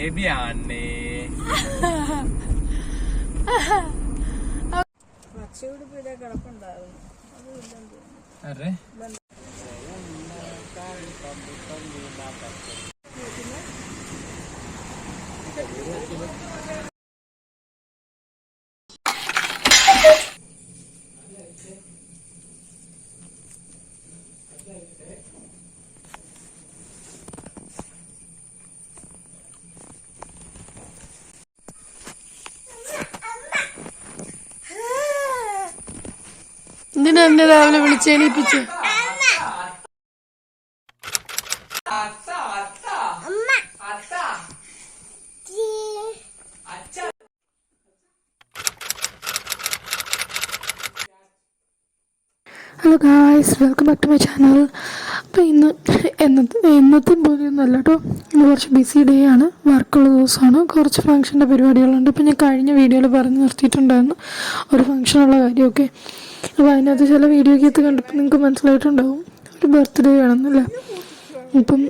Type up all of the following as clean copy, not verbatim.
ബേബിയാണ്. അതെ എന്തിനാ എന്നെ രാവിലെ വിളിച്ചെണീപ്പിച്ചു? Hello guys, welcome back to my channel. അപ്പോൾ ഇന്നത്തെ പോലെയൊന്നും അല്ല കേട്ടോ. ഇന്ന് കുറച്ച് ബിസി ഡേ ആണ്, വർക്കുള്ള ദിവസമാണ്, കുറച്ച് ഫംഗ്ഷൻ്റെ പരിപാടികളുണ്ട്. ഇപ്പോൾ ഞാൻ കഴിഞ്ഞ വീഡിയോയിൽ പറഞ്ഞ് നിർത്തിയിട്ടുണ്ടായിരുന്നു ഒരു ഫംഗ്ഷനുള്ള കാര്യമൊക്കെ. അപ്പോൾ അതിനകത്ത് ചില വീഡിയോയ്ക്കകത്ത് കണ്ടപ്പോൾ നിങ്ങൾക്ക് മനസ്സിലായിട്ടുണ്ടാവും ഒരു ബർത്ത്ഡേ ആണെന്നല്ലേ. ഇപ്പം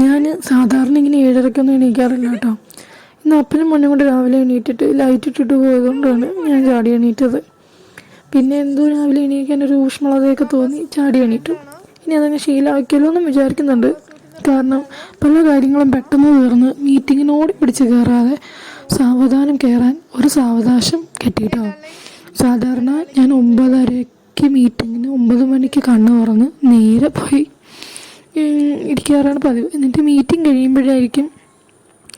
ഞാൻ സാധാരണ ഇങ്ങനെ 7:30 എണീക്കാറില്ല കേട്ടോ. ഇന്ന് അപ്പനും മണ്ണും കൊണ്ട് രാവിലെ എണീറ്റിട്ട് ലൈറ്റ് ഇട്ടിട്ട് പോയതുകൊണ്ടാണ് ഞാൻ ചാടി എണീറ്റത്. പിന്നെ എന്തോ രാവിലെ എണീക്കാൻ ഒരു ഊഷ്മളതയൊക്കെ തോന്നി ചാടി എണീറ്റു. ഇനി അതങ്ങ് ശീലമാക്കിയല്ലോ എന്നും വിചാരിക്കുന്നുണ്ട്. കാരണം പല കാര്യങ്ങളും പെട്ടെന്ന് തീർന്ന് മീറ്റിങ്ങിനോട് പിടിച്ച് കയറാതെ സാവധാനം കയറാൻ ഒരു സാവകാശം കിട്ടിയിട്ടാവും. സാധാരണ ഞാൻ 9:30 മീറ്റിങ്ങിന് 9 മണിക്ക് കണ്ണ് തുറന്ന് നേരെ പോയി ഇരിക്കാറാണ് പതിവ്. എന്നിട്ട് മീറ്റിംഗ് കഴിയുമ്പോഴായിരിക്കും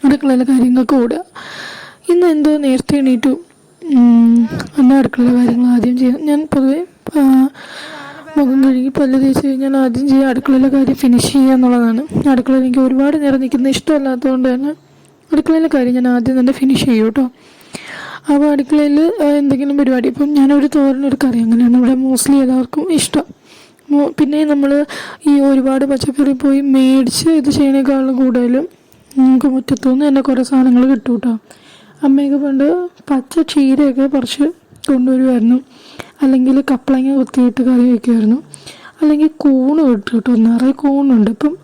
അടുക്കളയിലെ കാര്യങ്ങൾക്ക് ഓടുക. ഇന്ന് എന്തോ നേരത്തെ എണീറ്റു. എന്നാൽ അടുക്കളയിലെ കാര്യങ്ങൾ ആദ്യം ചെയ്യാം. ഞാൻ പൊതുവെ മുഖം കഴുകി പല്ല് തേച്ച് കഴിഞ്ഞാൽ ആദ്യം ചെയ്യുക അടുക്കളയിലെ കാര്യം ഫിനിഷ് ചെയ്യുക എന്നുള്ളതാണ്. അടുക്കളയിൽ എനിക്ക് ഒരുപാട് നേരം നിൽക്കുന്ന ഇഷ്ടമല്ലാത്തതുകൊണ്ട് തന്നെ അടുക്കളയിലെ കാര്യം ഞാൻ ആദ്യം തന്നെ ഫിനിഷ് ചെയ്യും കേട്ടോ. അപ്പോൾ അടുക്കളയിൽ എന്തെങ്കിലും പരിപാടി, ഇപ്പം ഞാനൊരു തോരനൊരു കറി, അങ്ങനെയാണ് ഇവിടെ മോസ്റ്റ്ലി എല്ലാവർക്കും ഇഷ്ടം. പിന്നെ നമ്മൾ ഈ ഒരുപാട് പച്ചക്കറി പോയി മേടിച്ച് ഇത് ചെയ്യണേക്കാളും കൂടുതലും നമുക്ക് മുറ്റത്തുനിന്ന് തന്നെ കുറേ സാധനങ്ങൾ കിട്ടും കേട്ടോ. അമ്മയൊക്കെ പണ്ട് പച്ച ചീരയൊക്കെ പറിച്ച് കൊണ്ടുവരുമായിരുന്നു, അല്ലെങ്കിൽ കപ്പളങ്ങ കുത്തിയിട്ട് കറി വയ്ക്കുമായിരുന്നു, അല്ലെങ്കിൽ കൂണ് കിട്ടും കേട്ടോ. നിറയെ കൂണുണ്ട് ഇപ്പം.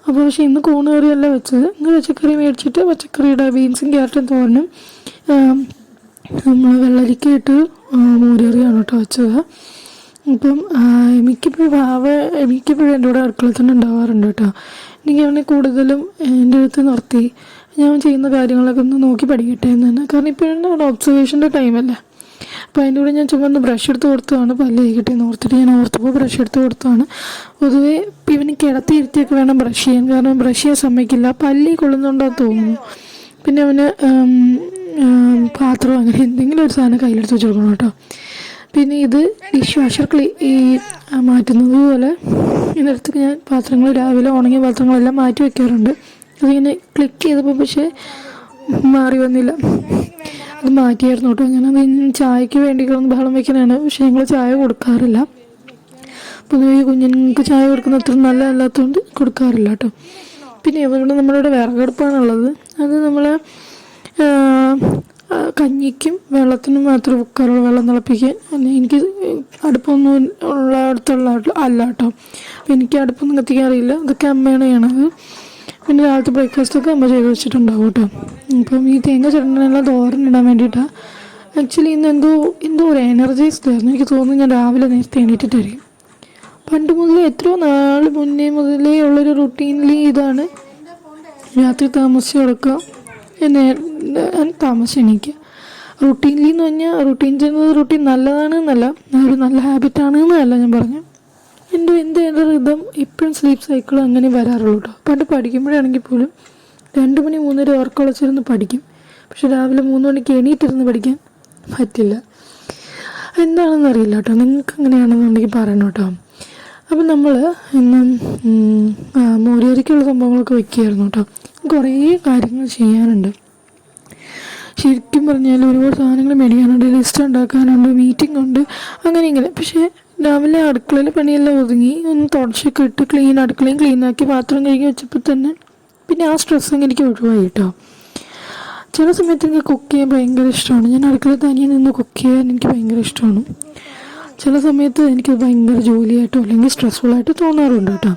അപ്പോൾ പക്ഷേ ഇന്ന് കൂണ് കറിയല്ല വെച്ചത്. ഇന്ന് പച്ചക്കറി മേടിച്ചിട്ട് പച്ചക്കറിയുടെ ബീൻസും ക്യാരറ്റും തോരനും നമ്മൾ വെള്ളരിക്കയിട്ട് മോരുകറിയാണ് കേട്ടോ വെച്ചത്. ഇപ്പം മിക്കപ്പോഴും എൻ്റെ കൂടെ അടുക്കളയിൽ തന്നെ ഉണ്ടാവാറുണ്ട് കേട്ടോ. എനിക്കാണെങ്കിൽ കൂടുതലും എൻ്റെ അടുത്ത് നിർത്തി ഞാൻ ചെയ്യുന്ന കാര്യങ്ങളൊക്കെ ഒന്ന് നോക്കി പഠിക്കട്ടെ എന്ന് തന്നെ. കാരണം ഇപ്പോഴാണ് ഒബ്സർവേഷൻ്റെ ടൈമല്ലേ. അപ്പോൾ അതിൻ്റെ കൂടെ ഞാൻ ചുമ്മാ ഒന്ന് ബ്രഷ് എടുത്ത് കൊടുത്തതാണ് പല്ല് കഴിക്കട്ടെ എന്ന് ഓർത്തിട്ട്. ഞാൻ ഓർത്തപ്പോൾ ബ്രഷ് എടുത്ത് കൊടുത്തതാണ്. പൊതുവേ ഇവന് കിടത്തി ഇരുത്തിയൊക്കെ വേണം ബ്രഷ് ചെയ്യാൻ, കാരണം ബ്രഷ് ചെയ്യാൻ സമ്മതിക്കില്ല, പല്ലി കൊള്ളുന്നുണ്ടെന്ന് തോന്നുന്നു. പിന്നെ അവന് പാത്രം അങ്ങനെ എന്തെങ്കിലും ഒരു സാധനം കയ്യിലെടുത്ത് വെച്ച് കൊടുക്കണം കേട്ടോ. പിന്നെ ഇത് ഡിഷ് വാഷർ മാറ്റുന്നത് പോലെ ഇതിനടുത്ത് ഞാൻ പാത്രങ്ങൾ രാവിലെ ഉണങ്ങിയ പാത്രങ്ങളെല്ലാം മാറ്റി വയ്ക്കാറുണ്ട്. അതിങ്ങനെ ക്ലിക്ക് ചെയ്തപ്പോൾ പക്ഷേ മാറി വന്നില്ല, അത് മാറ്റിയായിരുന്നു കേട്ടോ. ഞാനത് ചായക്ക് വേണ്ടി കിടന്ന് ബഹളം വയ്ക്കാനാണ്. പക്ഷേ ഞങ്ങൾ ചായ കൊടുക്കാറില്ല, പൊതുവെ കുഞ്ഞുങ്ങൾക്ക് ചായ കൊടുക്കുന്ന അത്ര നല്ലതല്ലാത്തതുകൊണ്ട് കൊടുക്കാറില്ല കേട്ടോ. പിന്നെ ഇവിടെ നമ്മളിവിടെ വിറകടുപ്പാണുള്ളത്. അത് നമ്മൾ കഞ്ഞിക്കും വെള്ളത്തിനും മാത്രം കുക്കറുള്ള വെള്ളം തിളപ്പിക്കാൻ. എനിക്ക് അടുപ്പൊന്നും ഉള്ളിടത്തുള്ള അല്ല കേട്ടോ. അപ്പോൾ എനിക്ക് അടുപ്പൊന്നും കത്തിക്കാറില്ല, അതൊക്കെ അമ്മയാണ് ചെയ്യണത്. പിന്നെ രാവിലത്തെ ബ്രേക്ക്ഫാസ്റ്റൊക്കെ അമ്മ ചെയ്ത് വെച്ചിട്ടുണ്ടാവും കേട്ടോ. അപ്പം ഈ തേങ്ങ ചട്ടനെല്ലാം തോരനിടാൻ വേണ്ടിയിട്ടാണ്. ആക്ച്വലി ഇന്ന് എന്തോ ഒരു എനർജൈസ്ഡ് ആയിരുന്നു. എനിക്ക് തോന്നുന്നു ഞാൻ രാവിലെ നേരത്തെ എണീറ്റിട്ടായിരിക്കും. പണ്ട് മുതലേ എത്രയോ നാൾ മുന്നേ മുതലേ ഉള്ളൊരു റുട്ടീനിൽ ഇതാണ്. രാത്രി താമസിച്ച് കിടക്കുക, താമസിച്ച് എണീക്കുക. റുട്ടീനിൽ എന്ന് പറഞ്ഞാൽ റുട്ടീൻ ചെയ്യുന്നത് റുട്ടീൻ നല്ലതാണ് എന്നല്ല, ഒരു നല്ല ഹാബിറ്റാണ് എന്നല്ല ഞാൻ പറഞ്ഞു. എൻ്റെ റിതം ഇപ്പോഴും സ്ലീപ്പ് സൈക്കിൾ അങ്ങനെ വരാറുള്ളൂ കേട്ടോ. പണ്ട് പഠിക്കുമ്പോഴാണെങ്കിൽ പോലും 2 മണി 3:30 ഉറക്കമുളച്ചിരുന്ന് പഠിക്കും. പക്ഷെ രാവിലെ 3 മണിക്ക് എണീറ്റിരുന്ന് പഠിക്കാൻ പറ്റില്ല. എന്താണെന്നറിയില്ല കേട്ടോ. നിങ്ങൾക്ക് എങ്ങനെയാണെന്നുണ്ടെങ്കിൽ പറയണം കേട്ടോ. അപ്പം നമ്മൾ ഇന്ന് മോരുകറിക്കുള്ള സംഭവങ്ങളൊക്കെ വയ്ക്കുകയായിരുന്നു കേട്ടോ. കുറേ കാര്യങ്ങൾ ചെയ്യാനുണ്ട്. ശരിക്കും പറഞ്ഞാൽ ഒരുപാട് സാധനങ്ങൾ മേടിക്കാനുണ്ട്, ലിസ്റ്റ് ഉണ്ടാക്കാനുണ്ട്, മീറ്റിംഗ് ഉണ്ട്, അങ്ങനെ ഇങ്ങനെ. പക്ഷേ രാവിലെ അടുക്കളയിൽ പണിയെല്ലാം ഒതുങ്ങി ഒന്ന് തുടച്ചൊക്കെ ഇട്ട് അടുക്കളയും ക്ലീനാക്കി പാത്രം കഴുകി വെച്ചപ്പോൾ തന്നെ പിന്നെ ആ സ്ട്രെസ്സൊക്കെ എനിക്ക് ഒഴിവായി കേട്ടോ. ചില സമയത്ത് എനിക്ക് കുക്ക് ചെയ്യാൻ ഭയങ്കര ഇഷ്ടമാണ്. ഞാൻ അടുക്കളയിൽ തനിയെ നിന്ന് കുക്ക് ചെയ്യാൻ എനിക്ക് ഭയങ്കര ഇഷ്ടമാണ്. ചില സമയത്ത് എനിക്ക് ഭയങ്കര ജോലിയായിട്ടോ അല്ലെങ്കിൽ സ്ട്രെസ്ഫുള്ളായിട്ട് തോന്നാറുണ്ട് കേട്ടോ.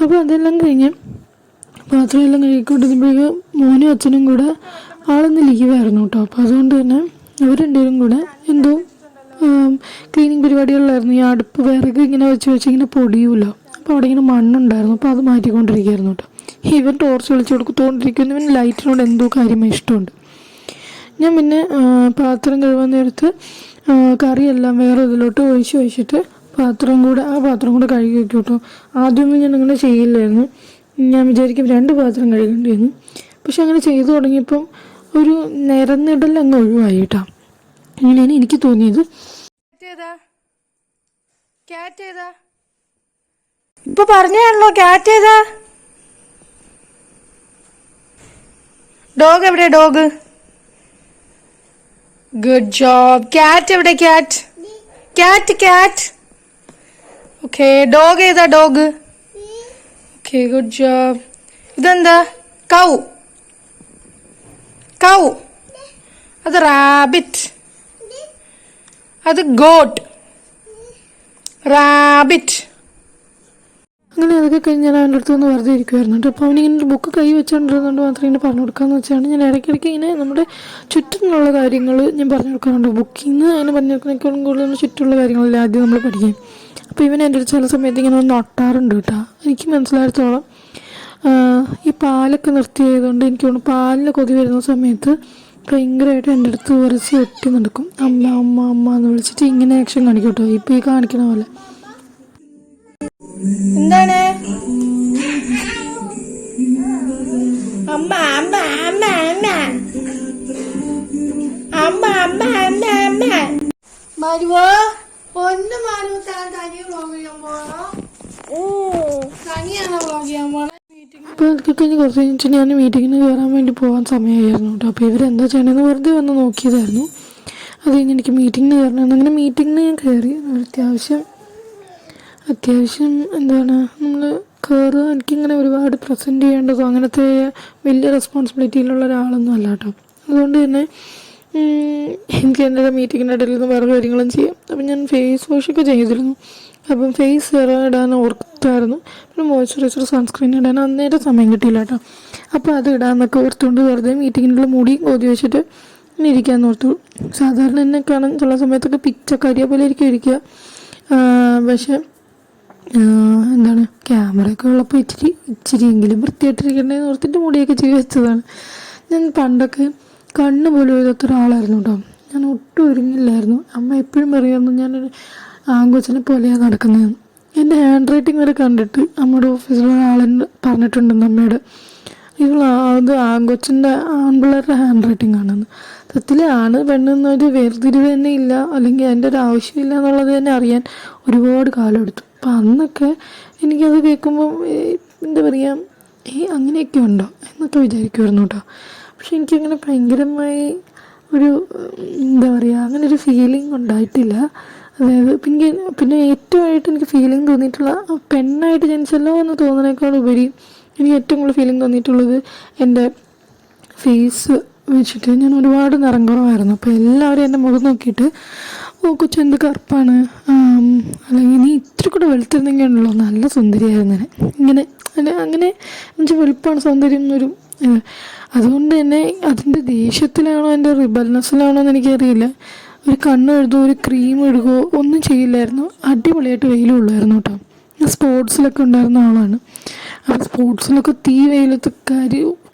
അപ്പോൾ അതെല്ലാം കഴിഞ്ഞ് പാത്രം എല്ലാം കഴുകിക്കൊണ്ടിരുന്നപ്പോഴേക്ക് മോനും അച്ഛനും കൂടെ ആളൊന്ന് ലീവായിരുന്നു കേട്ടോ. അപ്പോൾ അതുകൊണ്ട് തന്നെ അവർ രണ്ടുപേരും കൂടെ എന്തോ ക്ലീനിങ് പരിപാടികളിലായിരുന്നു. ഈ അടുപ്പ് വിറക് ഇങ്ങനെ വെച്ച് ഇങ്ങനെ പൊടിയുമല്ലോ, അപ്പോൾ അവിടെ ഇങ്ങനെ മണ്ണുണ്ടായിരുന്നു. അപ്പോൾ അത് മാറ്റിക്കൊണ്ടിരിക്കുകയായിരുന്നു കേട്ടോ. ഇവൻ ടോർച്ച് വിളിച്ച് കൊടുത്തോണ്ടിരിക്കുന്നു. ഇവൻ ലൈറ്റിനോട് എന്തോ കാര്യമായി ഇഷ്ടമുണ്ട്. ഞാൻ പിന്നെ പാത്രം കഴുകാൻ നേരത്ത് കറിയെല്ലാം വേറെ ഇതിലോട്ട് ഒഴിച്ചിട്ട് ആ പാത്രം കൂടെ കഴുകി വയ്ക്കും കേട്ടോ. ആദ്യമൊന്നും ഞാൻ അങ്ങനെ ചെയ്യില്ലായിരുന്നു. ഞാൻ വിചാരിക്കും 2 പാത്രം കഴുകേണ്ടി വന്നു. പക്ഷെ അങ്ങനെ ചെയ്തു തുടങ്ങിയപ്പം ഒരു നിരന്നിടൽ അങ്ങ് ഒഴിവായി കേട്ടോ. അങ്ങനെയാണ് എനിക്ക് തോന്നിയത്. ഇപ്പൊ പറഞ്ഞാണല്ലോ ക്യാറ്റ് ഏതാ? ഡോഗ് എവിടെ? ഡോഗ്. Good job. ക്യാറ്റ് എവിടെ? ക്യാറ്റ്. ഓക്കെ. ഡോഗ് ഏതാ? ഡോഗ്. Okay, good job. ഇതെന്താ? കൗ. അത് റാബിറ്റ്. അത് ഗോട്ട്. റാബിറ്റ്. അങ്ങനെ അതൊക്കെ കഴിഞ്ഞ് ഞാൻ അവൻ്റെ അടുത്ത് നിന്ന് വെറുതെ ഇരിക്കുമായിരുന്നു കേട്ടോ. അപ്പോൾ അവനിങ്ങനെ ബുക്ക് കൈ വെച്ചുകൊണ്ടിരുന്നുകൊണ്ട് മാത്രമേ ഇങ്ങനെ പറഞ്ഞു കൊടുക്കാമെന്ന് വെച്ചാണ് ഞാൻ ഇടയ്ക്കിടയ്ക്ക് ഇങ്ങനെ നമ്മുടെ ചുറ്റുമുള്ള കാര്യങ്ങൾ ഞാൻ പറഞ്ഞു കൊടുക്കാറുണ്ട്. ബുക്കിൽ നിന്ന് അങ്ങനെ പറഞ്ഞു കൊടുക്കുന്നതിനേക്കാളും കൂടുതൽ ചുറ്റുമുള്ള കാര്യങ്ങളല്ലേ ആദ്യം നമ്മൾ പഠിക്കും. അപ്പോൾ ഇവൻ എൻ്റെ അടുത്ത് ചില സമയത്ത് ഇങ്ങനെ ഒന്ന് ഒട്ടാറുണ്ട് കേട്ടോ. എനിക്ക് മനസ്സിലായിടത്തോളം ഈ പാലൊക്കെ നിർത്തിയായതുകൊണ്ട് എനിക്ക് തോന്നുന്നു പാലിന് കൊതി വരുന്ന സമയത്ത് ഭയങ്കരമായിട്ട് എൻ്റെ അടുത്ത് ഉരച്ച് ഒട്ടി നടക്കും. അമ്മ എന്ന് വിളിച്ചിട്ട് ഇങ്ങനെ ആക്ഷൻ കാണിക്കും കേട്ടോ. ഇപ്പോൾ ഈ കാണിക്കണ പോലെ. എന്താണ്? മരുവോ ഒന്ന് മാനു താൻ തനിയെ വ്ളോഗ് ചെയ്യാൻ പോകണോ? തനിയാണോ വ്ളോഗ് ചെയ്യാൻ പോണേ? അപ്പോൾ അതൊക്കെ കഴിഞ്ഞ് കുറച്ച് കഴിഞ്ഞിട്ട് ഞാൻ മീറ്റിങ്ങിന് കയറാൻ വേണ്ടി പോകാൻ സമയമായിരുന്നു കേട്ടോ. അപ്പോൾ ഇവരെന്താ ചെയ്യണമെന്ന് വെറുതെ വന്ന് നോക്കിയതായിരുന്നു. അത് കഴിഞ്ഞ് എനിക്ക് മീറ്റിങ്ങിന് കയറണം. അങ്ങനെ മീറ്റിങ്ങിന് ഞാൻ കയറി. അത്യാവശ്യം എന്താണ് നമ്മൾ കയറുക. എനിക്കിങ്ങനെ ഒരുപാട് പ്രസൻറ്റ് ചെയ്യേണ്ടതോ അങ്ങനത്തെ വലിയ റെസ്പോൺസിബിലിറ്റിയിലുള്ള ഒരാളൊന്നും അല്ല കേട്ടോ. അതുകൊണ്ട് തന്നെ എനിക്ക് എൻ്റെ മീറ്റിങ്ങിൻ്റെ ഇടയിൽ നിന്ന് വേറെ കാര്യങ്ങളും ചെയ്യാം. അപ്പം ഞാൻ ഫേസ് വാഷൊക്കെ ചെയ്തിരുന്നു. അപ്പം ഫേസ് ഇടാൻ ഓർത്തായിരുന്നു. പിന്നെ മോയ്സ്ചറൈസർ സൺസ്ക്രീൻ ഇടാൻ അന്നേരം സമയം കിട്ടിയില്ല കേട്ടോ. അപ്പോൾ അത് ഇടാമെന്നൊക്കെ ഓർത്തുകൊണ്ട് വെറുതെ മീറ്റിങ്ങിനുള്ള മുടി കോതി വെച്ചിട്ട് ഇങ്ങനെ ഇരിക്കാമെന്ന് ഓർത്തു. സാധാരണ എന്നെ കാണാൻ ചില സമയത്തൊക്കെ പിച്ചക്കരിയെ പോലെ ഇരിക്കുക. പക്ഷേ എന്താണ് ക്യാമറയൊക്കെ ഉള്ളപ്പോൾ ഇച്ചിരിയെങ്കിലും വൃത്തിയായിട്ടിരിക്കണ്ടേന്ന് ഓർത്തിട്ട് മുടിയൊക്കെ ചെയ്ത് വെച്ചതാണ്. ഞാൻ പണ്ടൊക്കെ കണ്ണ് പോലും എഴുതാത്ത ഒരാളായിരുന്നു കേട്ടോ. ഞാൻ ഒട്ടും ഒരുങ്ങില്ലായിരുന്നു. അമ്മ എപ്പോഴും പറയുമായിരുന്നു ഞാനൊരു ആങ്കൊച്ചിനെ പോലെയാണ് നടക്കുന്നതെന്ന്. എൻ്റെ ഹാൻഡ് റൈറ്റിംഗ് വരെ കണ്ടിട്ട് അമ്മയുടെ ഓഫീസിലുള്ള ആളെന്ന് പറഞ്ഞിട്ടുണ്ടെന്ന് അമ്മയോട്. അത് ആങ്കൊച്ചിൻ്റെ ആൺപിള്ളേരുടെ ഹാൻഡ് റൈറ്റിംഗ് ആണെന്ന്. സത്യത്തിൽ ആണ് പെണ്ണെന്നൊരു വേർതിരിവ് തന്നെ ഇല്ല, അല്ലെങ്കിൽ അതിൻ്റെ ഒരു ആവശ്യമില്ല എന്നുള്ളത് തന്നെ അറിയാൻ ഒരുപാട് കാലം എടുത്തു. അപ്പം അന്നൊക്കെ എനിക്കത് കേൾക്കുമ്പോൾ എന്താ പറയുക, അങ്ങനെയൊക്കെ ഉണ്ടോ എന്നൊക്കെ വിചാരിക്കുമായിരുന്നു കേട്ടോ. പക്ഷെ എനിക്കങ്ങനെ ഭയങ്കരമായി ഒരു എന്താ പറയുക അങ്ങനെ ഒരു ഫീലിംഗ് ഉണ്ടായിട്ടില്ല. അതായത് പിന്നെ ഏറ്റവുമായിട്ട് എനിക്ക് ഫീലിംഗ് തോന്നിയിട്ടുള്ള പെണ്ണായിട്ട് ജനിച്ചല്ലോ എന്ന് തോന്നുന്നതിനേക്കാൾ ഉപരി എനിക്ക് ഏറ്റവും കൂടുതൽ ഫീലിംഗ് തോന്നിയിട്ടുള്ളത് എൻ്റെ ഫേസ് വെച്ചിട്ട് ഞാൻ ഒരുപാട് നിറം കുറവായിരുന്നു. അപ്പോൾ എല്ലാവരും എൻ്റെ മുഖം നോക്കിയിട്ട് കൊച്ചെന്ത് കറുപ്പാണ്, അല്ലെങ്കിൽ നീ ഇത്തിരി കൂടെ വെളുത്തിരുന്നെങ്കിൽ ഉണ്ടല്ലോ നല്ല സുന്ദരിയായിരുന്നു ഇങ്ങനെ അങ്ങനെ എന്നുവെച്ചാൽ വെളുപ്പാണ് സൗന്ദര്യം എന്നൊരു. അതുകൊണ്ട് തന്നെ അതിൻ്റെ ദേഷ്യത്തിലാണോ എൻ്റെ റിബൽനെസ്സിലാണോ എന്ന് എനിക്കറിയില്ല. ഒരു കണ്ണ് എഴുതുകയോ ഒരു ക്രീം ഇടുകയോ ഒന്നും ചെയ്യില്ലായിരുന്നു. അടിപൊളിയായിട്ട് വെയിലും ഉള്ളായിരുന്നു കേട്ടോ. ഞാൻ സ്പോർട്സിലൊക്കെ ഉണ്ടായിരുന്ന ആളാണ്. അപ്പോൾ സ്പോർട്സിലൊക്കെ വെയിലത്ത്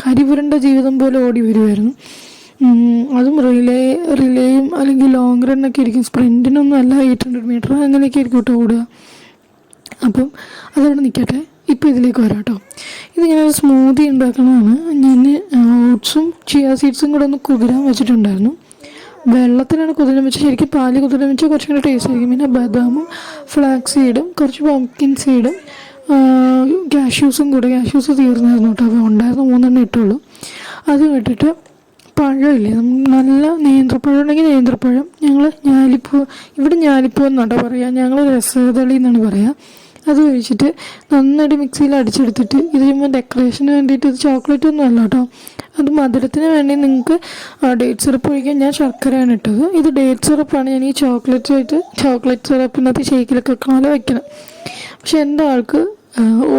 കരിപുരണ്ട ജീവിതം പോലെ ഓടി വരുമായിരുന്നു. അതും റിലേയും അല്ലെങ്കിൽ ലോങ് റണ്ണൊക്കെ ആയിരിക്കും. സ്പ്രിൻറ്റിനൊന്നും അല്ല, 800 മീറ്റർ അങ്ങനെയൊക്കെ ആയിരിക്കും കേട്ടോ ഓടുക. അപ്പം അതവിടെ നിൽക്കട്ടെ. ഇപ്പോൾ ഇതിലേക്ക് വരാം കേട്ടോ. ഇതിങ്ങനെ സ്മൂത്തി ഉണ്ടാക്കണതാണ്. ഞാൻ ഓട്സും ചിയ സീഡ്സും കൂടെ ഒന്ന് കുതിരാൻ വെച്ചിട്ടുണ്ടായിരുന്നു. വെള്ളത്തിലാണ് കുതിരാൻ വെച്ചാൽ ശരിക്കും പാല് കുതിരാൻ വെച്ചാൽ കുറച്ചും കൂടെ ടേസ്റ്റ് ആയിരിക്കും. പിന്നെ ബദാമും ഫ്ലാക്സ് സീഡും കുറച്ച് പംകിൻ സീഡും കാഷ്യൂസും കൂടെ. കാഷ്യൂസ് തീർന്നായിരുന്നു കേട്ടോ. അപ്പോൾ ഉണ്ടായിരുന്നു 3 ഇട്ടുള്ളൂ. അത് ഇട്ടിട്ട് പഴമില്ലേ, നല്ല നേന്ത്രപ്പഴം ഉണ്ടെങ്കിൽ നേന്ത്രപ്പഴം, ഞങ്ങൾ ഇവിടെ ഞാലിപ്പൂ എന്നാട്ടോ പറയുക, ഞങ്ങൾ രസതളി എന്നാണ് പറയുക. അത് കഴിച്ചിട്ട് നന്നായിട്ട് മിക്സിയിൽ അടിച്ചെടുത്തിട്ട് ഇത് ചെയ്യുമ്പോൾ ഡെക്കറേഷന് വേണ്ടിയിട്ട് ഇത് ചോക്ലേറ്റ് ഒന്നും അല്ല കേട്ടോ. അത് മധുരത്തിന് വേണ്ടി നിങ്ങൾക്ക് ഡേറ്റ് സിറപ്പ് ഒഴിക്കാൻ ഞാൻ ശർക്കരയാണ് ഇട്ടത്. ഇത് ഡേറ്റ് സിറപ്പാണ്. ഞാൻ ഈ ചോക്ലേറ്റ് സിറപ്പിനകത്ത് ഷേക്കിലൊക്കെ വെക്കണം. പക്ഷെ എൻ്റെ ആൾക്ക്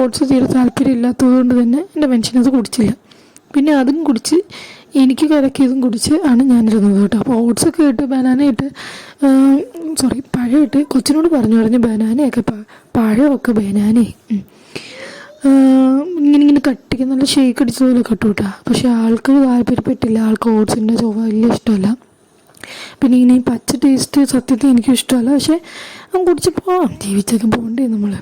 ഓട്സ് തീരെ താല്പര്യമില്ലാത്തത് കൊണ്ട് തന്നെ എൻ്റെ മനുഷ്യനത് കുടിച്ചില്ല. പിന്നെ അതും കുടിച്ച് എനിക്ക് കലക്കിയതും കുടിച്ച് ആണ് ഞാനിരുന്നത് കേട്ടോ. അപ്പോൾ ഓട്സൊക്കെ ഇട്ട് ബനാന ഇട്ട് പഴം ഇട്ട് കൊച്ചിനോട് പറഞ്ഞു ബനാനയൊക്കെ പഴമൊക്കെ ബനാനേ ഇങ്ങനെ കട്ടിക്ക് നല്ല ഷേക്ക് അടിച്ചതുപോലെ കട്ടു കേട്ടോ. പക്ഷെ ആൾക്ക് താല്പര്യപ്പെട്ടില്ല. ആൾക്ക് ഓട്സിൻ്റെ ചൊവ്വ വലിയ ഇഷ്ടമല്ല. പിന്നെ ഇങ്ങനെ ഈ പച്ച ടേസ്റ്റ് സത്യത്തിൽ എനിക്കും ഇഷ്ടമല്ല. പക്ഷേ അവൻ കുടിച്ചപ്പോൾ ജീവിച്ചൊക്കെ പോകണ്ടേ നമ്മൾ.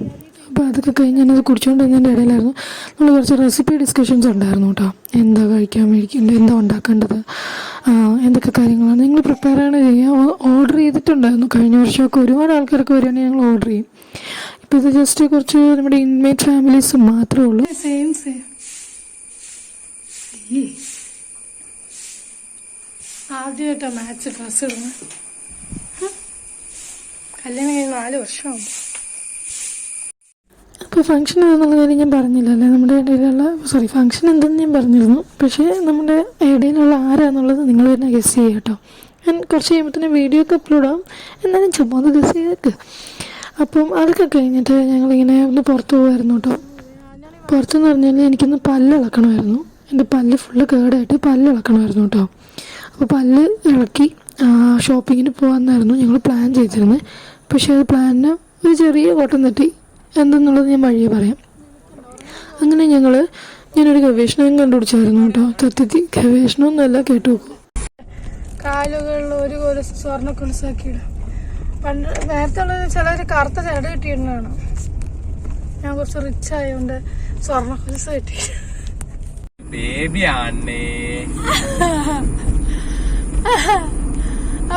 അപ്പോൾ അതൊക്കെ കഴിഞ്ഞ് ഞാനത് കുടിച്ചുകൊണ്ടിരുന്നതിൻ്റെ ഇടയിലായിരുന്നു നമ്മൾ കുറച്ച് റെസിപ്പി ഡിസ്കഷൻസ് ഉണ്ടായിരുന്നു കേട്ടോ. എന്താ കഴിക്കാൻ മേടിക്കേണ്ടത്, എന്താ ഉണ്ടാക്കേണ്ടത്, എന്തൊക്കെ കാര്യങ്ങളാണ് നിങ്ങൾ പ്രിപ്പയർ ആണ് ചെയ്യുക. ഓർഡർ ചെയ്തിട്ടുണ്ടായിരുന്നു കഴിഞ്ഞ വർഷമൊക്കെ. ഒരുപാട് ആൾക്കാരൊക്കെ വരികയാണെങ്കിൽ ഞങ്ങൾ ഓർഡർ ചെയ്യും. ഇപ്പോൾ ഇത് ജസ്റ്റ് കുറച്ച് നമ്മുടെ ഇൻമേറ്റ് ഫാമിലീസ് മാത്രമേ ഉള്ളൂ. സെയിം ആദ്യമായിട്ടാണ് മാച്ച് ഡ്രസ്സ് ഇടുന്നത്. കല്യാണം കഴിഞ്ഞ് 4 വർഷമാകും. അപ്പോൾ ഫംഗ്ഷൻ എന്നുള്ള കാര്യം ഞാൻ പറഞ്ഞില്ലല്ലേ. നമ്മുടെ ഇടയിലുള്ള ഫംഗ്ഷൻ എന്തെന്ന് ഞാൻ പറഞ്ഞിരുന്നു. പക്ഷേ നമ്മുടെ ഇടയിലുള്ള ആരാന്നുള്ളത് നിങ്ങൾ തന്നെ ഗസ് ചെയ്യുക കേട്ടോ. ഞാൻ കുറച്ച് കഴിയുമ്പോൾ തന്നെ വീഡിയോ ഒക്കെ അപ്ലോഡ് ആവും. എന്നാലും ചുമ്മാ ഒന്ന് ഗസ് ചെയ്തേക്ക്. അപ്പം അതൊക്കെ കഴിഞ്ഞിട്ട് ഞങ്ങളിങ്ങനെ ഒന്ന് പുറത്ത് പോകുമായിരുന്നു കേട്ടോ. പുറത്തെന്ന് പറഞ്ഞാൽ എനിക്കൊന്ന് പല്ല് ഇളക്കണമായിരുന്നു. എൻ്റെ പല്ല് ഫുള്ള് കേടായിട്ട് പല്ല് ഇളക്കണമായിരുന്നു കേട്ടോ. അപ്പോൾ പല്ല് ഇളക്കി ഷോപ്പിങ്ങിന് പോകാമെന്നായിരുന്നു ഞങ്ങൾ പ്ലാൻ ചെയ്തിരുന്നത്. പക്ഷേ അത് പ്ലാനിന് ഒരു ചെറിയ കോട്ടം തട്ടി. എന്തെന്നുള്ളത് ഞാൻ വഴിയെ പറയാം. അങ്ങനെ ഞാനൊരു ഗവേഷണം കണ്ടുപിടിച്ചായിരുന്നു കേട്ടോ. സത്യത്തിൽ ഗവേഷണമൊന്നുമല്ല, കേട്ടു നോക്കും. കാലുകളിൽ ഒരു സ്വർണ്ണ കൊലുസാക്കിയിടും. പണ്ട് നേരത്തെ ഉള്ളത് ചിലർ കറുത്ത ചെട കിട്ടിയിടുന്നതാണ്. ഞാൻ കുറച്ച് റിച്ച് ആയതുകൊണ്ട് സ്വർണ്ണ കൊലുസ് കിട്ടി.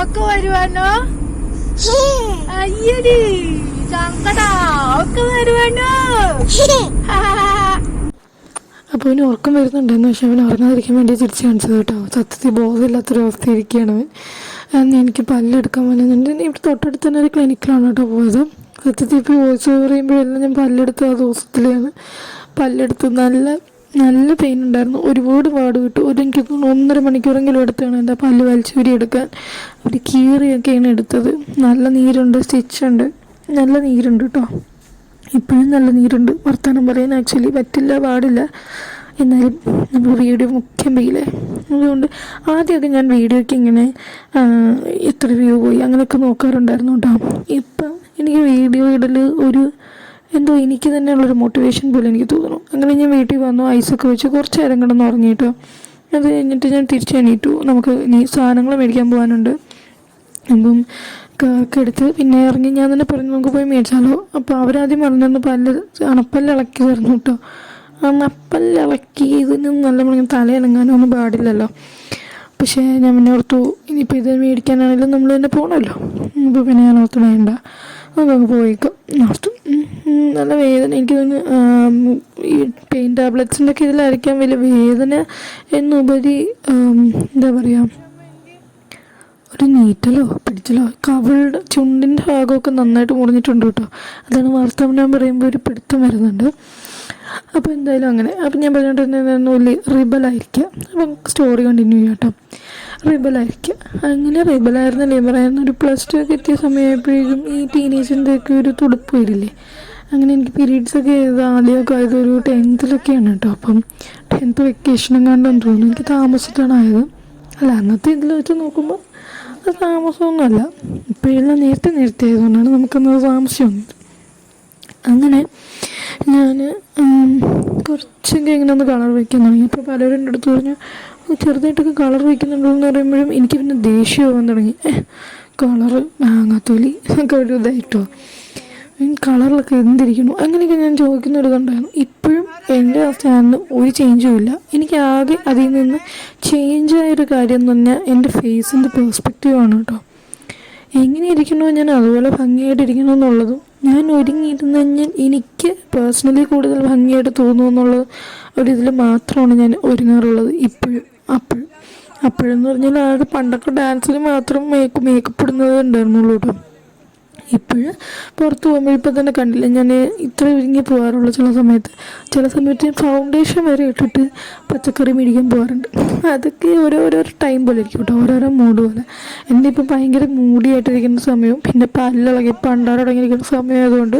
ഒക്കെ വരുവാനോ? അയ്യടി ഒക്കെ വരുവാനോ? അപ്പോൾ അവന് ഉറക്കം വരുന്നുണ്ടെന്ന്. പക്ഷെ അവൻ ഉറങ്ങാതിരിക്കാൻ വേണ്ടി ചിരിച്ച് കാണിച്ചത് കേട്ടോ. സത്യത്തിൽ ബോധമില്ലാത്തൊരവസ്ഥ ഇരിക്കുകയാണ് അവൻ. എനിക്ക് പല്ലെടുക്കാൻ വന്നിട്ടുണ്ട്. ഇവിടെ തൊട്ടടുത്ത് തന്നെ ഒരു ക്ലിനിക്കിലാണ് കേട്ടോ പോയത്. സത്യത്തിൽ ഇപ്പോൾ വോയിസ് ഓവർ ചെയ്യുമ്പോഴെല്ലാം ഞാൻ പല്ലെടുത്ത് ആ ദിവസത്തിലാണ് പല്ലെടുത്ത്. നല്ല പെയിൻ ഉണ്ടായിരുന്നു. ഒരുപാട് പാട് കിട്ടും. എനിക്ക് 1.5 മണിക്കൂറെങ്കിലും എടുത്താണ് എൻ്റെ പല്ല് വലിച്ചൂരി എടുക്കാൻ. ഒരു കീറിയൊക്കെയാണ് എടുത്തത്. നല്ല നീരുണ്ട്, സ്റ്റിച്ചുണ്ട്, നല്ല നീരുണ്ട് കേട്ടോ. ഇപ്പോഴും നല്ല നീരുണ്ട്. വർത്തമാനം പറയാൻ ആക്ച്വലി പാടില്ല. എന്നാലും നമ്മൾ വീഡിയോ മുഖ്യം പെയ്യില്ലേ. അതുകൊണ്ട് ആദ്യമൊക്കെ ഞാൻ വീഡിയോയ്ക്ക് ഇങ്ങനെ എത്ര വ്യൂ പോയി അങ്ങനെയൊക്കെ നോക്കാറുണ്ടായിരുന്നു കേട്ടോ. ഇപ്പം എനിക്ക് വീഡിയോ ഇടൽ എന്തോ എനിക്ക് തന്നെയുള്ളൊരു മോട്ടിവേഷൻ പോലെ എനിക്ക് തോന്നുന്നു. അങ്ങനെ ഞാൻ വീട്ടിൽ വന്നു, ഐസൊക്കെ വെച്ച് കുറച്ച് നേരം കിടന്ന് ഉറങ്ങിയിട്ട് അത് കഴിഞ്ഞിട്ട് ഞാൻ തിരിച്ച് എണീറ്റു. നമുക്ക് ഇനി സാധനങ്ങൾ മേടിക്കാൻ പോകാനുണ്ട്. അപ്പം കാർക്ക് എടുത്ത് പിന്നെ ഇറങ്ങി ഞാൻ തന്നെ പറഞ്ഞു നമുക്ക് പോയി മേടിച്ചാലോ. അപ്പോൾ അവരാദ്യം പറഞ്ഞിരുന്നു അണപ്പല്ല് ഇളക്കി തരുന്നു കേട്ടോ. അണപ്പല്ല് ഇളക്കി ഇതിനും നല്ല മണി തലയിളങ്ങാനോ ഒന്നും പാടില്ലല്ലോ. പക്ഷേ ഞാൻ പിന്നെ ഓർത്തു ഇനിയിപ്പോൾ ഇത് മേടിക്കാനാണെങ്കിലും നമ്മൾ തന്നെ പോകണമല്ലോ. അപ്പോൾ പിന്നെ ഞാൻ ഓർത്ത് വേണ്ട, നമുക്ക് പോയേക്കാം ഓർത്തു. നല്ല വേദന എനിക്ക് തോന്നുന്നു. ഈ പെയിൻ ടാബ്ലറ്റ്സിൻ്റെ ഒക്കെ ഇതിലായിരിക്കാം വലിയ വേദന എന്നുപരി എന്താ പറയുക, ഒരു നീറ്റലോ പിടിച്ചലോ കവിളുടെ ചുണ്ടിൻ്റെ ഭാഗമൊക്കെ നന്നായിട്ട് മുറിഞ്ഞിട്ടുണ്ട് കേട്ടോ. അതാണ് വർത്തമാനം പറയുമ്പോൾ ഒരു പിടുത്തം വരുന്നുണ്ട്. അപ്പോൾ എന്തായാലും അങ്ങനെ. അപ്പം ഞാൻ പറഞ്ഞിട്ടുണ്ടെങ്കിൽ റിബലായിരിക്കുക. അപ്പം സ്റ്റോറി കണ്ടിന്യൂ ചെയ്യാം കേട്ടോ. റിബലായിരിക്കുക. അങ്ങനെ റിബലായിരുന്നല്ലേ പറയായിരുന്നു. ഒരു +2 ഒക്കെ എത്തിയ സമയമായപ്പോഴേക്കും ഈ ടീനേജിൻ്റെ ഒക്കെ ഒരു തുടുപ്പ് വരില്ലേ. അങ്ങനെ എനിക്ക് പീരീഡ്സൊക്കെ ആദ്യമൊക്കെ ആയത് ഒരു 10th കേട്ടോ. അപ്പം 10th വെക്കേഷൻ എങ്ങാണ്ടെന്ന് തോന്നുന്നു. എനിക്ക് താമസിച്ചിട്ടാണ് ആയത്. അല്ല, അന്നത്തെ ഇതിൽ വെച്ച് നോക്കുമ്പോൾ അത് താമസമൊന്നുമല്ല. ഇപ്പോഴെല്ലാം നേരത്തെ ആയതുകൊണ്ടാണ് നമുക്കന്നത് താമസം വന്നത്. അങ്ങനെ ഞാൻ കുറച്ചൊക്കെ ഇങ്ങനെ ഒന്ന് കളർ വയ്ക്കാൻ തുടങ്ങി. അപ്പോൾ പലരും എൻ്റെ അടുത്ത് പറഞ്ഞു ചെറുതായിട്ടൊക്കെ കളർ വയ്ക്കുന്നുണ്ടോ എന്ന് പറയുമ്പോഴും എനിക്ക് പിന്നെ ദേഷ്യമാകാൻ തുടങ്ങി. കളറ് മാങ്ങാത്തൊലി ഒക്കെ ഒരു ഇതായിട്ടോ, കളറിലൊക്കെ എന്തിരിക്കണു അങ്ങനെയൊക്കെ ഞാൻ ചോദിക്കുന്നൊരിതുണ്ടായിരുന്നു. ഇപ്പോഴും എൻ്റെ ആ സ്റ്റാൻഡിന് ഒരു ചേഞ്ചും ഇല്ല. എനിക്ക് ആകെ അതിൽ നിന്ന് ചേഞ്ചായൊരു കാര്യം എന്ന് പറഞ്ഞാൽ എൻ്റെ ഫേസിൻ്റെ പെർസ്പെക്റ്റീവാണ് കേട്ടോ. എങ്ങനെ ഇരിക്കണോ ഞാൻ അതുപോലെ ഭംഗിയായിട്ടിരിക്കണോ എന്നുള്ളതും ഞാൻ ഒരുങ്ങിയിരുന്ന് കഴിഞ്ഞാൽ എനിക്ക് പേഴ്സണലി കൂടുതൽ ഭംഗിയായിട്ട് തോന്നുന്നു എന്നുള്ള ഒരിതിൽ മാത്രമാണ് ഞാൻ ഒരുങ്ങാറുള്ളത് ഇപ്പോഴും. അപ്പോഴെന്ന് പറഞ്ഞാൽ ആകെ പണ്ടൊക്കെ ഡാൻസിൽ മാത്രം മേക്കപ്പ് ഇടുന്നത് ഉണ്ടായിരുന്നുള്ളൂ കേട്ടോ. ഇപ്പോഴും പുറത്ത് പോകുമ്പോൾ ഇപ്പം തന്നെ കണ്ടില്ല ഞാൻ ഇത്ര ഒരുങ്ങി പോകാറുള്ളൂ. ചില സമയത്ത് ഫൗണ്ടേഷൻ വരെ ഇട്ടിട്ട് പച്ചക്കറി മേടിക്കാൻ പോകാറുണ്ട്. അതൊക്കെ ഓരോരോ ടൈം പോലെ ഇരിക്കും കേട്ടോ, ഓരോരോ മൂഡ് പോലെ. എൻ്റെ ഇപ്പം ഭയങ്കര മൂടിയായിട്ടിരിക്കുന്ന സമയവും പിന്നെ പല്ലിളകി പണ്ടാറടങ്ങിയിരിക്കുന്ന സമയമായതുകൊണ്ട്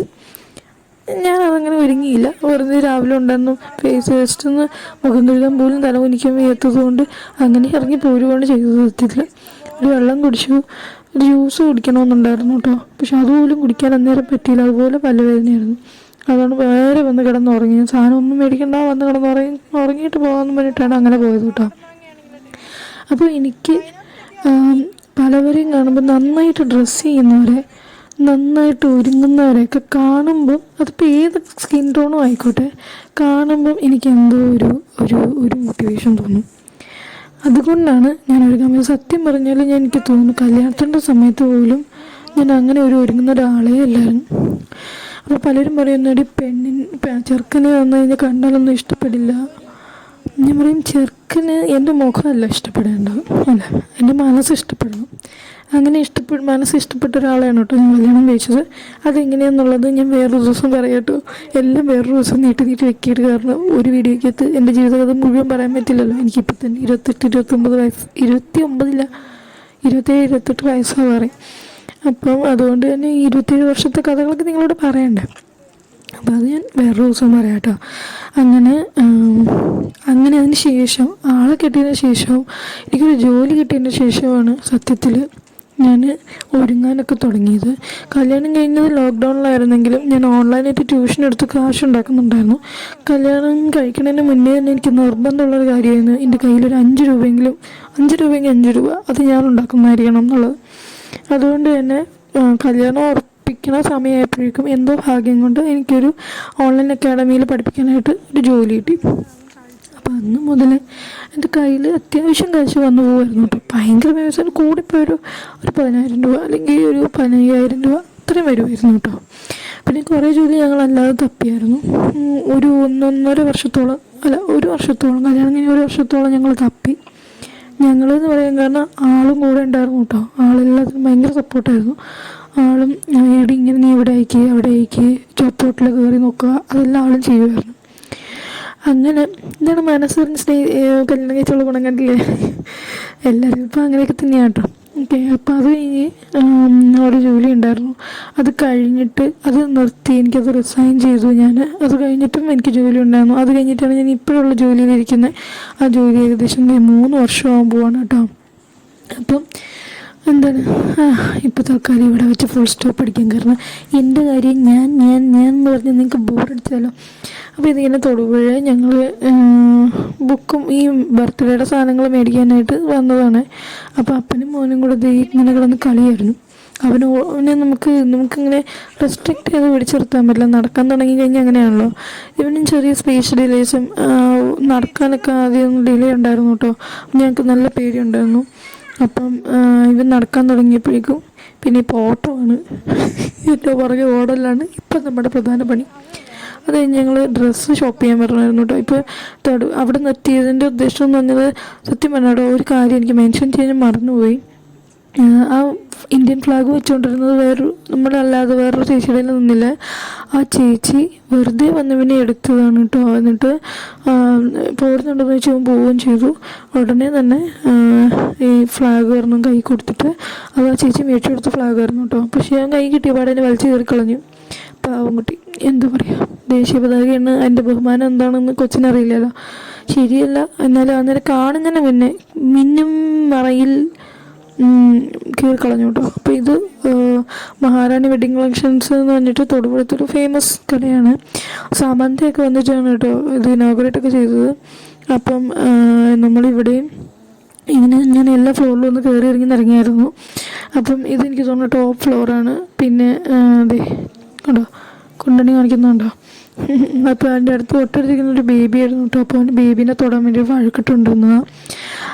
ഞാനതങ്ങനെ ഒരുങ്ങിയില്ല. വെറുതെ രാവിലെ ഉണ്ടായിരുന്നു ഫേസ് ജസ്റ്റ് ഒന്ന് മുഖം കഴുകാൻ പോലും തലകുനിക്കാൻ വയ്യാത്തത് കൊണ്ട് അങ്ങനെ ഇറങ്ങി പോരുകയാണ് ചെയ്തത്. സത്യത്തിൽ ഒരു വെള്ളം കുടിച്ചു, ഒരു ജ്യൂസ് കുടിക്കണമെന്നുണ്ടായിരുന്നു കേട്ടോ. പക്ഷെ അതുപോലും കുടിക്കാൻ അന്നേരം പറ്റിയില്ല. അതുപോലെ പല്ലുവേദനയായിരുന്നു. അതുകൊണ്ട് വേറെ വന്ന് കിടന്നുറങ്ങി. സാധനം ഒന്നും മേടിക്കണ്ട, വന്ന് ഉറങ്ങിയിട്ട് പോകാമെന്ന് പറഞ്ഞിട്ടാണ് അങ്ങനെ പോയത് കേട്ടോ. അപ്പോൾ എനിക്ക് പലവരെയും കാണുമ്പോൾ നന്നായിട്ട് ഡ്രസ്സ് ചെയ്യുന്നവരെ, നന്നായിട്ട് ഒരുങ്ങുന്നവരെയൊക്കെ കാണുമ്പം, അതിപ്പോൾ ഏത് സ്കിൻ ടോണും ആയിക്കോട്ടെ, കാണുമ്പം എനിക്ക് എന്തോ ഒരു മോട്ടിവേഷൻ തോന്നും. അതുകൊണ്ടാണ് ഞാൻ ഒരുങ്ങുന്നത്. സത്യം പറഞ്ഞാൽ എനിക്ക് തോന്നുന്നു കല്യാണത്തിൻ്റെ സമയത്ത് പോലും ഞാൻ അങ്ങനെ ഒരുങ്ങുന്ന ഒരാളേ അല്ലായിരുന്നു. അപ്പോൾ പലരും പറയുന്നടി ചെറുക്കനെ വന്നു കഴിഞ്ഞാൽ കണ്ടാലൊന്നും ഇഷ്ടപ്പെടില്ല. ഞാൻ പറയും, ചെറുക്കന് എൻ്റെ മുഖമല്ല ഇഷ്ടപ്പെടേണ്ടത്, അല്ല എൻ്റെ മനസ്സ് ഇഷ്ടപ്പെടണം. അങ്ങനെ മനസ്സ് ഇഷ്ടപ്പെട്ട ഒരാളെയാണ് കേട്ടോ ഞാൻ കല്യാണം കഴിച്ചത്. അതെങ്ങനെയാണെന്നുള്ളത് ഞാൻ വേറൊരു ദിവസം പറയാട്ടോ. എല്ലാം വേറൊരു ദിവസം നീട്ടി വെക്കിയിട്ട്, കാരണം ഒരു വീഡിയോക്കകത്ത് എൻ്റെ ജീവിതകഥ മുഴുവൻ പറയാൻ പറ്റില്ലല്ലോ. എനിക്കിപ്പോൾ തന്നെ 28 വയസ്സ്, 27 വയസ്സാണ് പറയും. അപ്പം അതുകൊണ്ട് തന്നെ 27 വർഷത്തെ കഥകളൊക്കെ നിങ്ങളോട് പറയണ്ടേ. അപ്പോൾ അത് ഞാൻ വേറൊരു ദിവസം പറയാം കേട്ടോ. അങ്ങനെ അതിന് ശേഷം, ആളെ കിട്ടിയതിന് ശേഷവും എനിക്കൊരു ജോലി കിട്ടിയതിന് ശേഷമാണ് സത്യത്തിൽ ഞാൻ ഒരുങ്ങാനൊക്കെ തുടങ്ങിയത്. കല്യാണം കഴിഞ്ഞത് ലോക്ക്ഡൗണിലായിരുന്നെങ്കിലും ഞാൻ ഓൺലൈനായിട്ട് ട്യൂഷൻ എടുത്ത് കാശ് ഉണ്ടാക്കുന്നുണ്ടായിരുന്നു. കല്യാണം കഴിക്കുന്നതിന് മുന്നേ തന്നെ എനിക്ക് നിർബന്ധമുള്ളൊരു കാര്യമായിരുന്നു എൻ്റെ കയ്യിലൊരു 5 രൂപയെങ്കിലും 5 രൂപ അത് ഞാൻ ഉണ്ടാക്കുന്നതായിരിക്കണം എന്നുള്ളത്. അതുകൊണ്ട് തന്നെ കല്യാണം ഉറപ്പിക്കുന്ന സമയമായപ്പോഴേക്കും എന്തോ ഭാഗ്യം കൊണ്ട് എനിക്കൊരു ഓൺലൈൻ അക്കാഡമിയിൽ പഠിപ്പിക്കാനായിട്ട് ഒരു ജോലി കിട്ടി. അപ്പോൾ അന്ന് മുതൽ എൻ്റെ കയ്യിൽ അത്യാവശ്യം കാശ് വന്നു പോകുമായിരുന്നു കേട്ടോ. ഭയങ്കര വ്യവസായം, കൂടിപ്പോയൊരു 10,000 രൂപ അല്ലെങ്കിൽ ഒരു 15,000 രൂപ അത്രയും വരുമായിരുന്നു കേട്ടോ. പിന്നെ കുറേ ജോലി ഞങ്ങളല്ലാതെ തപ്പിയായിരുന്നു. ഒരു 1.5 വർഷത്തോളം, അല്ല 1 വർഷത്തോളം, കല്യാണം കഴിഞ്ഞ് 1 വർഷത്തോളം ഞങ്ങൾ തപ്പി. ഞങ്ങളെന്ന് പറയാൻ കാരണം ആളും കൂടെ ഉണ്ടായിരുന്നു കേട്ടോ. ആളെല്ലാത്തിനും ഭയങ്കര സപ്പോർട്ടായിരുന്നു. ആളും ഇങ്ങനെ നീ ഇവിടെ അയക്കുക, അവിടെ അയക്കുക, ചോപ്പോട്ടിൽ കയറി നോക്കുക, അതെല്ലാം ആളും ചെയ്യുമായിരുന്നു. അങ്ങനെ എന്താണ് മനസ്സറിഞ്ഞ് കല്യാണം കഴിച്ചുള്ള ഗുണം കണ്ടില്ലേ. എല്ലാവരും ഇപ്പം അങ്ങനെയൊക്കെ തന്നെയാണ് കേട്ടോ. ഓക്കെ, അപ്പോൾ അത് കഴിഞ്ഞ് അവിടെ ജോലി ഉണ്ടായിരുന്നു. അത് കഴിഞ്ഞിട്ട് അത് നിർത്തി, എനിക്കത് റിസൈൻ ചെയ്തു ഞാൻ. അത് കഴിഞ്ഞിട്ടും എനിക്ക് ജോലി ഉണ്ടായിരുന്നു. അത് കഴിഞ്ഞിട്ടാണ് ഞാൻ ഇപ്പോഴുള്ള ജോലിയിലിരിക്കുന്നത്. ആ ജോലി ഏകദേശം 3 വർഷമാകാൻ പോവാണ് കേട്ടോ. അപ്പം എന്താണ് ഇപ്പോൾ തൽക്കാലം ഇവിടെ വെച്ച് ഫുൾ സ്റ്റോപ്പ് അടിക്കാൻ. കാരണം എൻ്റെ കാര്യം ഞാൻ എന്ന് പറഞ്ഞാൽ നിങ്ങൾക്ക് ബോറടിച്ചാലോ. അപ്പോൾ ഇതിങ്ങനെ തൊടുപുഴ ഞങ്ങൾ ബുക്കും ഈ ബർത്ത്ഡേയുടെ സാധനങ്ങൾ മേടിക്കാനായിട്ട് വന്നതാണ്. അപ്പോൾ അപ്പനും മോനും കൂടെ ഇങ്ങനെ കിടന്ന് കളിയായിരുന്നു. അവനെ നമുക്കിങ്ങനെ റെസ്ട്രിക്റ്റ് ചെയ്ത് പിടിച്ചിർത്താൻ പറ്റില്ല. നടക്കാൻ തുടങ്ങി കഴിഞ്ഞാൽ അങ്ങനെയാണല്ലോ. ഇവനും ചെറിയ സ്പേസ് ഡിലേസും നടക്കാനൊക്കെ ആദ്യം ഡിലേ ഉണ്ടായിരുന്നു കേട്ടോ. ഞങ്ങൾക്ക് നല്ല പേടിയുണ്ടായിരുന്നു. അപ്പം ഇവൻ നടക്കാൻ തുടങ്ങിയപ്പോഴേക്കും പിന്നെ ഇപ്പോൾ ഓട്ടമാണ്, ഏറ്റവും പുറകെ ഓടലാണ് ഇപ്പം നമ്മുടെ പ്രധാന പണി. അത് കഴിഞ്ഞ് ഞങ്ങൾ ഡ്രസ്സ് ഷോപ്പ് ചെയ്യാൻ പറഞ്ഞായിരുന്നു കേട്ടോ. ഇപ്പോൾ അവിടെ നിർത്തിയതിൻ്റെ ഉദ്ദേശം എന്ന് പറഞ്ഞത്, സത്യം പറഞ്ഞാൽ ഒരു കാര്യം എനിക്ക് മെൻഷൻ ചെയ്യാൻ മറന്നുപോയി. ആ ഇന്ത്യൻ ഫ്ലാഗ് വെച്ചുകൊണ്ടിരുന്നത് നമ്മളല്ലാതെ വേറൊരു ചേച്ചിയുടെ നിന്നില്ല. ആ ചേച്ചി വെറുതെ വന്നവനെ എടുത്തതാണ് കേട്ടോ. എന്നിട്ട് പോരുന്നുണ്ടെന്ന് വെച്ചാൽ പോവുകയും ചെയ്തു. ഉടനെ തന്നെ ഈ ഫ്ലാഗ് കാരണം കൈ കൊടുത്തിട്ട്, അത് ആ ചേച്ചി മേടിച്ചു കൊടുത്ത ഫ്ലാഗ് ആയിരുന്നു കേട്ടോ. പക്ഷേ ഞാൻ കൈ കിട്ടിയ പാടെ എന്നെ വലിച്ചു കയറി കളഞ്ഞു. പാവം കുട്ടി, എന്താ പറയുക, ദേശീയ പതാകയാണ്, അതിൻ്റെ ബഹുമാനം എന്താണെന്ന് കൊച്ചിനറിയില്ലല്ലോ. ശരിയല്ല, എന്നാലും അന്നേരം കാണുന്നതിന് മുന്നേ മിന്നും മറയിൽ കീറി കളഞ്ഞു കേട്ടോ. അപ്പോൾ ഇത് മഹാറാണി വെഡിങ് കളക്ഷൻസ് എന്ന് പറഞ്ഞിട്ട് തൊടുപുഴത്തൊരു ഫേമസ് കടയാണ്. സാമന്തയൊക്കെ വന്നിട്ടാണ് കേട്ടോ ഇത് ഇനോഗ്രേറ്റൊക്കെ ചെയ്തത്. അപ്പം നമ്മളിവിടെയും ഇങ്ങനെ ഞാൻ എല്ലാ ഫ്ലോറിലും ഒന്ന് കയറി ഇറങ്ങിയായിരുന്നു. അപ്പം ഇതെനിക്ക് തോന്നുന്നു ടോപ്പ് ഫ്ലോറാണ്. പിന്നെ അതെ കണ്ടോ, കുണ്ടണി കാണിക്കുന്നുണ്ടോ. അപ്പോൾ അതിൻ്റെ അടുത്ത് തൊട്ടടുത്തിരിക്കുന്നൊരു ബേബി ആയിരുന്നു കേട്ടോ. അപ്പോൾ അവൻ്റെ ബേബീനെ തൊടാൻ വേണ്ടി വഴക്കിട്ടുണ്ടെന്നതാണ്.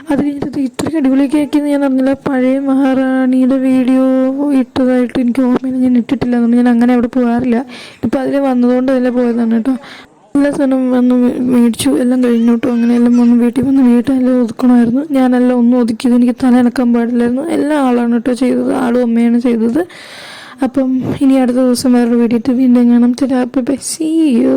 അത് കഴിഞ്ഞിട്ട് ഇത്രയ്ക്ക് അടിപൊളിയൊക്കെ ആക്കിയെന്ന് ഞാൻ അറിഞ്ഞില്ല. പഴയ മഹാറാണിയുടെ വീഡിയോ ഇട്ടതായിട്ട് എനിക്ക് ഓർമ്മയില്ല, ഞാൻ ഇട്ടിട്ടില്ല. അതുകൊണ്ട് ഞാൻ അങ്ങനെ അവിടെ പോകാറില്ല. ഇപ്പോൾ അതിൽ വന്നതുകൊണ്ട് അതിൽ പോയതാണ് കേട്ടോ. എല്ലാ സാധനം വന്ന് മേടിച്ചു, എല്ലാം കഴിഞ്ഞു കേട്ടോ. അങ്ങനെ എല്ലാം വീട്ടിലെല്ലാം ഒതുക്കണമായിരുന്നു. ഞാനെല്ലാം ഒന്നും ഒതുക്കിയത്, എനിക്ക് തല അനക്കാൻ പാടില്ലായിരുന്നു. എല്ലാ ആളാണ് കേട്ടോ ചെയ്തത്, ആളും അമ്മയാണ് ചെയ്തത്. അപ്പം ഇനി അടുത്ത ദിവസം വേറൊരു വീഡിയോ വീണ്ടും കാണാം. See U.